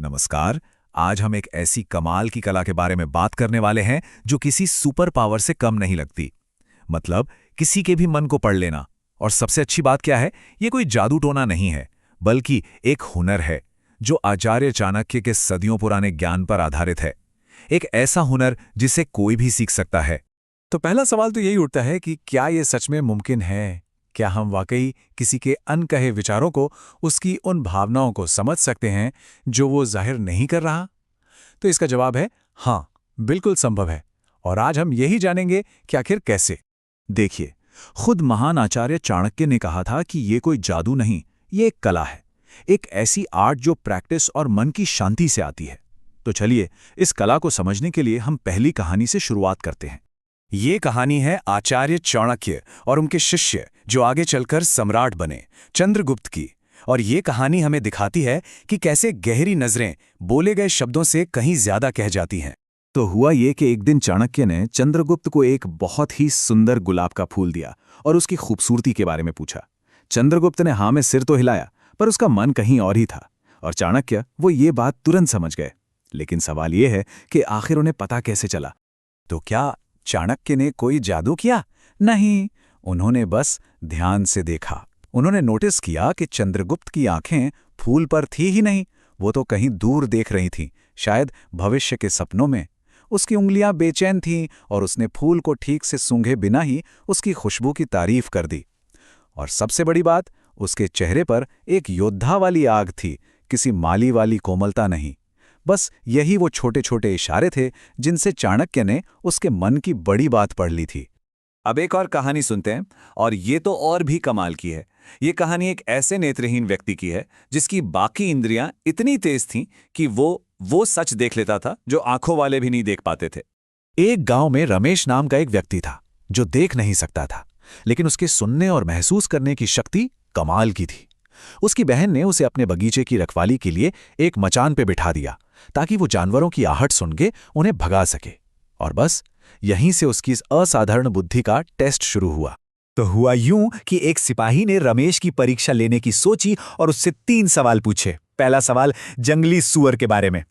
नमस्कार। आज हम एक ऐसी कमाल की कला के बारे में बात करने वाले हैं जो किसी सुपर पावर से कम नहीं लगती। मतलब किसी के भी मन को पढ़ लेना। और सबसे अच्छी बात क्या है, ये कोई जादू टोना नहीं है, बल्कि एक हुनर है जो आचार्य चाणक्य के सदियों पुराने ज्ञान पर आधारित है। एक ऐसा हुनर जिसे कोई भी सीख सकता है। तो पहला सवाल तो यही उठता है कि क्या ये सच में मुमकिन है? क्या हम वाकई किसी के अनकहे विचारों को, उसकी उन भावनाओं को समझ सकते हैं जो वो जाहिर नहीं कर रहा? तो इसका जवाब है हाँ, बिल्कुल संभव है। और आज हम यही जानेंगे कि आखिर कैसे। देखिए, खुद महान आचार्य चाणक्य ने कहा था कि ये कोई जादू नहीं, ये एक कला है, एक ऐसी आर्ट जो प्रैक्टिस और मन की शांति से आती है। तो चलिए, इस कला को समझने के लिए हम पहली कहानी से शुरुआत करते हैं। ये कहानी है आचार्य चाणक्य और उनके शिष्य जो आगे चलकर सम्राट बने, चंद्रगुप्त की। और ये कहानी हमें दिखाती है कि कैसे गहरी नजरें बोले गए शब्दों से कहीं ज्यादा कह जाती हैं। तो हुआ ये कि एक दिन चाणक्य ने चंद्रगुप्त को एक बहुत ही सुंदर गुलाब का फूल दिया और उसकी खूबसूरती के बारे में पूछा। चंद्रगुप्त ने हाँ में सिर तो हिलाया, पर उसका मन कहीं और ही था। और चाणक्य वो ये बात तुरंत समझ गए। लेकिन सवाल ये है कि आखिर उन्हें पता कैसे चला? तो क्या चाणक्य ने कोई जादू किया? नहीं, उन्होंने बस ध्यान से देखा। उन्होंने नोटिस किया कि चंद्रगुप्त की आंखें फूल पर थी ही नहीं, वो तो कहीं दूर देख रही थीं, शायद भविष्य के सपनों में। उसकी उंगलियां बेचैन थीं और उसने फूल को ठीक से सूंघे बिना ही उसकी खुशबू की तारीफ कर दी। और सबसे बड़ी बात, उसके चेहरे पर एक योद्धा वाली आग थी, किसी माली वाली कोमलता नहीं। बस यही वो छोटे छोटे इशारे थे जिनसे चाणक्य ने उसके मन की बड़ी बात पढ़ ली थी। अब एक और कहानी सुनते हैं, और ये तो और भी कमाल की है। ये कहानी एक ऐसे नेत्रहीन व्यक्ति की है जिसकी बाकी इंद्रियां इतनी तेज थीं कि वो सच देख लेता था जो आंखों वाले भी नहीं देख पाते थे। एक गांव में रमेश नाम का एक व्यक्ति था जो देख नहीं सकता था, लेकिन उसके सुनने और महसूस करने की शक्ति कमाल की थी। उसकी बहन ने उसे अपने बगीचे की रखवाली के लिए एक मचान पे बिठा दिया ताकि वो जानवरों की आहट सुन के उन्हें भगा सके। और बस यहीं से उसकी इस असाधारण बुद्धि का टेस्ट शुरू हुआ। तो हुआ यूं कि एक सिपाही ने रमेश की परीक्षा लेने की सोची और उससे 3 सवाल पूछे। पहला सवाल जंगली सूअर के बारे में।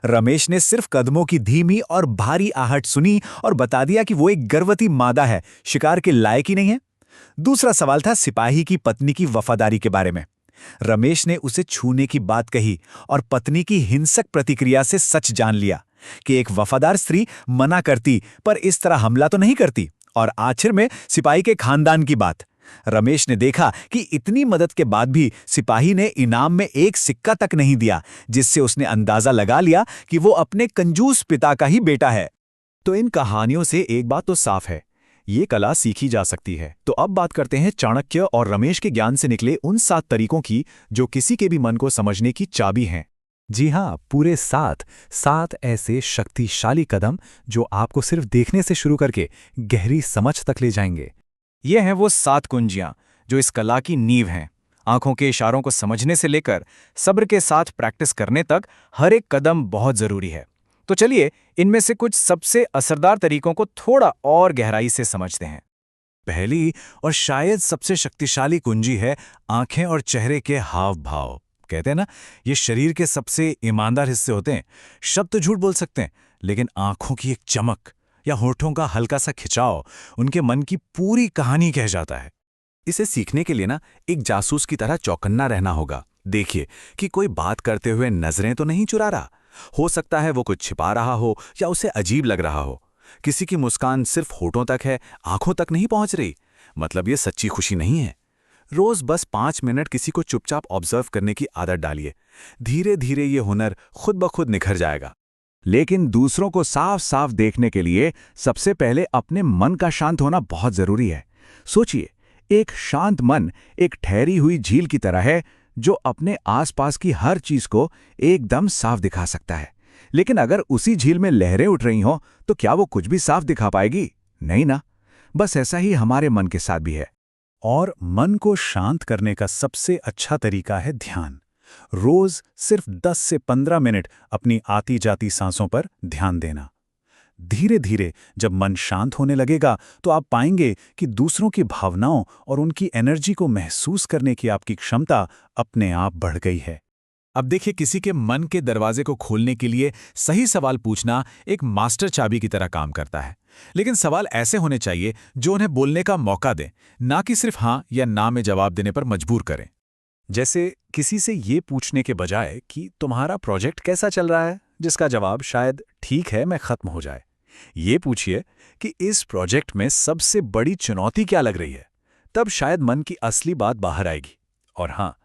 रमेश ने सिर्फ कदमों की धीमी और भारी आहट सुनी और बता दिया कि वो एक गर्भवती मादा है, शिकार के लायक ही नहीं है। दूसरा सवाल था सिपाही की पत्नी की वफादारी के बारे में। रमेश ने उसे छूने की बात कही और पत्नी की हिंसक प्रतिक्रिया से सच जान लिया कि एक वफादार स्त्री मना करती पर इस तरह हमला तो नहीं करती। और आखिर में सिपाही के खानदान की बात। रमेश ने देखा कि इतनी मदद के बाद भी सिपाही ने इनाम में एक सिक्का तक नहीं दिया, जिससे उसने अंदाजा लगा लिया कि वो अपने कंजूस पिता का ही बेटा है। तो इन कहानियों से एक बात तो साफ है, ये कला सीखी जा सकती है। तो अब बात करते हैं चाणक्य और रमेश के ज्ञान से निकले उन 7 तरीकों की जो किसी के भी मन को समझने की चाबी हैं। जी हाँ, पूरे 7 ऐसे शक्तिशाली कदम जो आपको सिर्फ देखने से शुरू करके गहरी समझ तक ले जाएंगे। ये हैं वो 7 कुंजियां जो इस कला की नींव हैं। आंखों के इशारों को समझने से लेकर सब्र के साथ प्रैक्टिस करने तक हर एक कदम बहुत जरूरी है। तो चलिए, इनमें से कुछ सबसे असरदार तरीकों को थोड़ा और गहराई से समझते हैं। पहली और शायद सबसे शक्तिशाली कुंजी है आंखें और चेहरे के हाव भाव। कहते हैं ना, ये शरीर के सबसे ईमानदार हिस्से होते हैं। शब्द तो झूठ बोल सकते हैं, लेकिन आंखों की एक चमक या होठों का हल्का सा खिंचाव उनके मन की पूरी कहानी कह जाता है। इसे सीखने के लिए ना, एक जासूस की तरह चौकन्ना रहना होगा। देखिए कि कोई बात करते हुए नजरें तो नहीं चुरा रहा। हो सकता है वो कुछ छिपा रहा हो या उसे अजीब लग रहा हो। किसी की मुस्कान सिर्फ होठों तक है, आंखों तक नहीं पहुंच रही, मतलब ये सच्ची खुशी नहीं है। रोज बस 5 मिनट किसी को चुपचाप ऑब्जर्व करने की आदत डालिए। धीरे धीरे ये हुनर खुद ब खुद निखर जाएगा। लेकिन दूसरों को साफ साफ देखने के लिए सबसे पहले अपने मन का शांत होना बहुत जरूरी है। सोचिए, एक शांत मन एक ठहरी हुई झील की तरह है जो अपने आसपास की हर चीज को एकदम साफ दिखा सकता है। लेकिन अगर उसी झील में लहरें उठ रही हों तो क्या वो कुछ भी साफ दिखा पाएगी? नहीं ना। बस ऐसा ही हमारे मन के साथ भी है। और मन को शांत करने का सबसे अच्छा तरीका है ध्यान। रोज सिर्फ 10 से 15 मिनट अपनी आती जाती सांसों पर ध्यान देना। धीरे धीरे जब मन शांत होने लगेगा तो आप पाएंगे कि दूसरों की भावनाओं और उनकी एनर्जी को महसूस करने की आपकी क्षमता अपने आप बढ़ गई है। अब देखिए, किसी के मन के दरवाजे को खोलने के लिए सही सवाल पूछना एक मास्टर चाबी की तरह काम करता है। लेकिन सवाल ऐसे होने चाहिए जो उन्हें बोलने का मौका दें, ना कि सिर्फ हाँ या ना में जवाब देने पर मजबूर करें। जैसे किसी से ये पूछने के बजाय कि तुम्हारा प्रोजेक्ट कैसा चल रहा है, जिसका जवाब शायद ठीक है मैं खत्म हो जाए, ये पूछिए कि इस प्रोजेक्ट में सबसे बड़ी चुनौती क्या लग रही है। तब शायद मन की असली बात बाहर आएगी। और हाँ,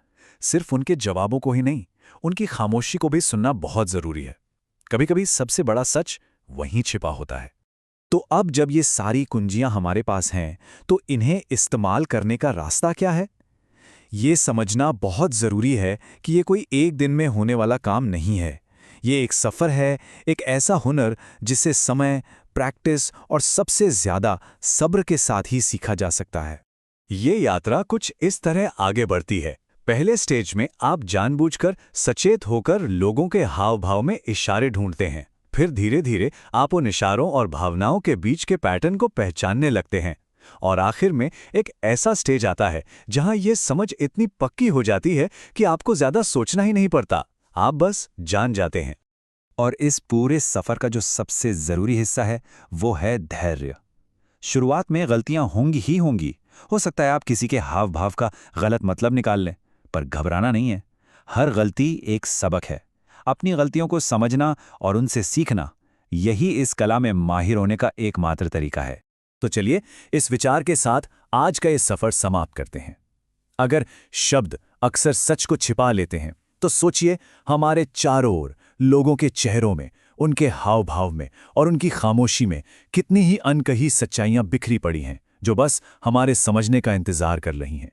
सिर्फ उनके जवाबों को ही नहीं, उनकी खामोशी को भी सुनना बहुत जरूरी है। कभी कभी सबसे बड़ा सच वहीं छिपा होता है। तो अब जब ये सारी कुंजियां हमारे पास हैं, तो इन्हें इस्तेमाल करने का रास्ता क्या है? ये समझना बहुत ज़रूरी है कि ये कोई एक दिन में होने वाला काम नहीं है। ये एक सफ़र है, एक ऐसा हुनर जिसे समय, प्रैक्टिस और सबसे ज़्यादा सब्र के साथ ही सीखा जा सकता है। ये यात्रा कुछ इस तरह आगे बढ़ती है। पहले स्टेज में आप जानबूझकर सचेत होकर लोगों के हाव भाव में इशारे ढूंढते हैं। फिर धीरे धीरे आप उन इशारों और भावनाओं के बीच के पैटर्न को पहचानने लगते हैं। और आखिर में एक ऐसा स्टेज आता है जहां यह समझ इतनी पक्की हो जाती है कि आपको ज्यादा सोचना ही नहीं पड़ता, आप बस जान जाते हैं। और इस पूरे सफर का जो सबसे जरूरी हिस्सा है वो है धैर्य। शुरुआत में गलतियां होंगी ही होंगी। हो सकता है आप किसी के हाव भाव का गलत मतलब निकाल लें, पर घबराना नहीं है। हर गलती एक सबक है। अपनी गलतियों को समझना और उनसे सीखना, यही इस कला में माहिर होने का एकमात्र तरीका है। तो चलिए इस विचार के साथ आज का ये सफर समाप्त करते हैं। अगर शब्द अक्सर सच को छिपा लेते हैं, तो सोचिए हमारे चारों ओर लोगों के चेहरों में, उनके हाव भाव में और उनकी खामोशी में कितनी ही अनकही सच्चाइयां बिखरी पड़ी हैं, जो बस हमारे समझने का इंतजार कर रही हैं।